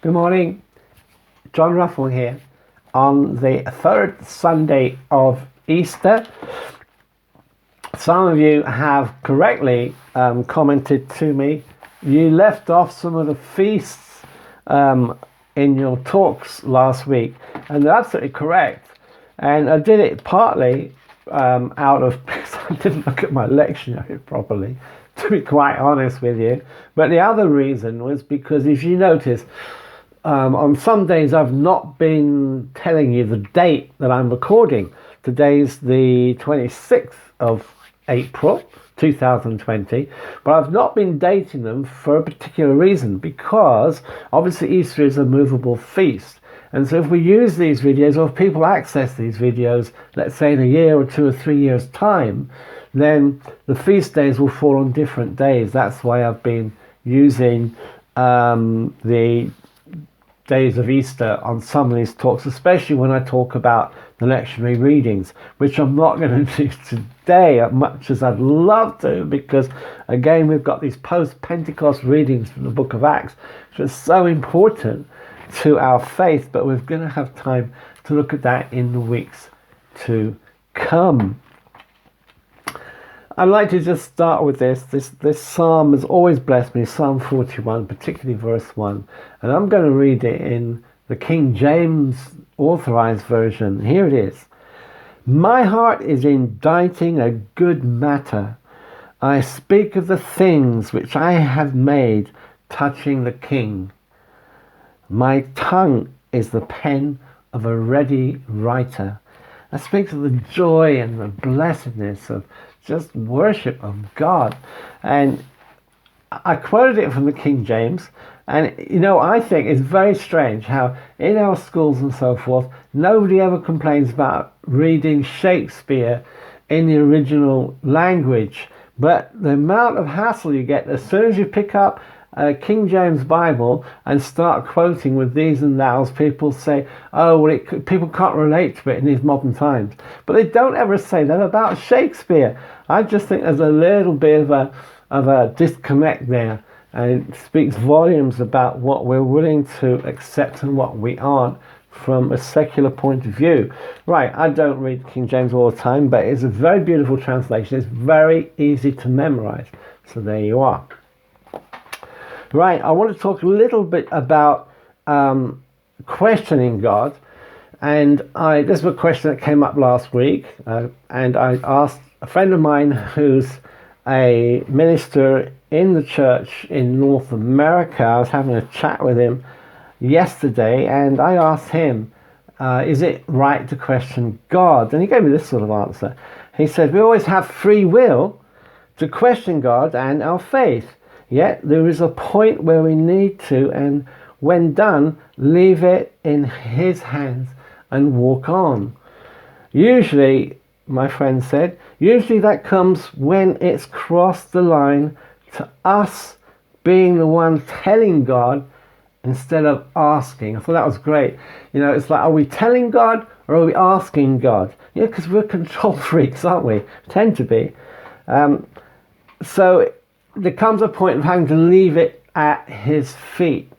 Good morning, John Ruffle here on the third Sunday of Easter. Some of you have correctly commented to me. You left off some of the feasts in your talks last week, and they're absolutely correct. And I did it partly out of because I didn't look at my lectionary properly, to be quite honest with you. But the other reason was because, if you notice, on some days I've not been telling you the date that I'm recording. Today's the 26th of April 2020, but I've not been dating them for a particular reason, because obviously Easter is a movable feast. And so if we use these videos, or if people access these videos, let's say in a year or 2 or 3 years time, then the feast days will fall on different days. That's why I've been using the days of Easter on some of these talks, especially when I talk about the lectionary readings, which I'm not going to do today as much as I'd love to, because again we've got these post-Pentecost readings from the book of Acts, which are so important to our faith, but we're going to have time to look at that in the weeks to come. I'd like to just start with this psalm has always blessed me, Psalm 41, particularly verse 1. And I'm going to read it in the King James Authorised version. Here it is. My heart is inditing a good matter. I speak of the things which I have made touching the King. My tongue is the pen of a ready writer. I speak of the joy and the blessedness of just worship of God. And I quoted it from the King James. And, you know, I think it's very strange how in our schools and so forth, nobody ever complains about reading Shakespeare in the original language. But the amount of hassle you get as soon as you pick up a King James Bible and start quoting with these and thous, people say, oh, well, people can't relate to it in these modern times. But they don't ever say that about Shakespeare. I just think there's a little bit of a disconnect there, and it speaks volumes about what we're willing to accept and what we aren't from a secular point of view. Right, I don't read King James all the time, but it's a very beautiful translation. It's very easy to memorize. So there you are. Right, I want to talk a little bit about questioning God. And this is a question that came up last week. And I asked a friend of mine who's a minister in the church in North America. I was having a chat with him yesterday, and I asked him, is it right to question God? And he gave me this sort of answer. He said, we always have free will to question God and our faith. Yet there is a point where we need to, and when done, leave it in His hands and walk on. Usually, my friend said, usually that comes when it's crossed the line to us being the one telling God instead of asking. I thought that was great. You know, it's like, are we telling God or are we asking God? Yeah, because we're control freaks, aren't we? Tend to be. So there comes a point of having to leave it at His feet,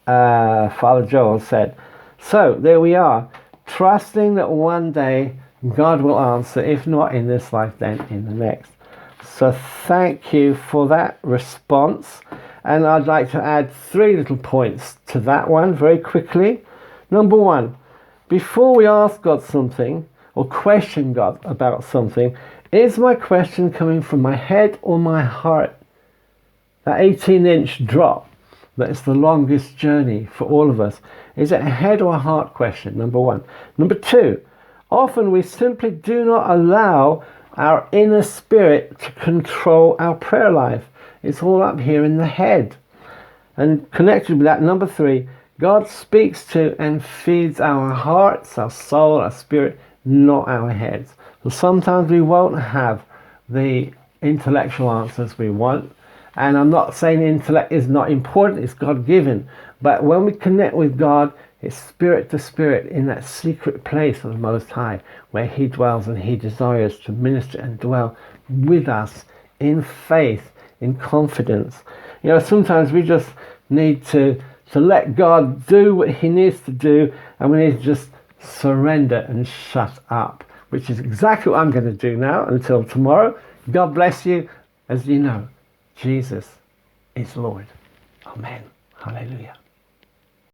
Father Joel said. So there we are, trusting that one day God will answer, if not in this life, then in the next. So thank you for that response. And I'd like to add 3 little points to that one very quickly. Number 1, before we ask God something or question God about something, is my question coming from my head or my heart? That 18-inch drop, that's the longest journey for all of us. Is it a head or a heart question? Number 1. Number 2, often we simply do not allow our inner spirit to control our prayer life. It's all up here in the head. And connected with that, number 3, God speaks to and feeds our hearts, our soul, our spirit, not our heads. So sometimes we won't have the intellectual answers we want. And I'm not saying intellect is not important, it's God-given. But when we connect with God, it's spirit to spirit in that secret place of the Most High, where He dwells and He desires to minister and dwell with us in faith, in confidence. You know, sometimes we just need to to let God do what he needs to do, and we need to just surrender and shut up, which is exactly what I'm going to do now until tomorrow. God bless you. As you know, Jesus is Lord. Amen. Hallelujah.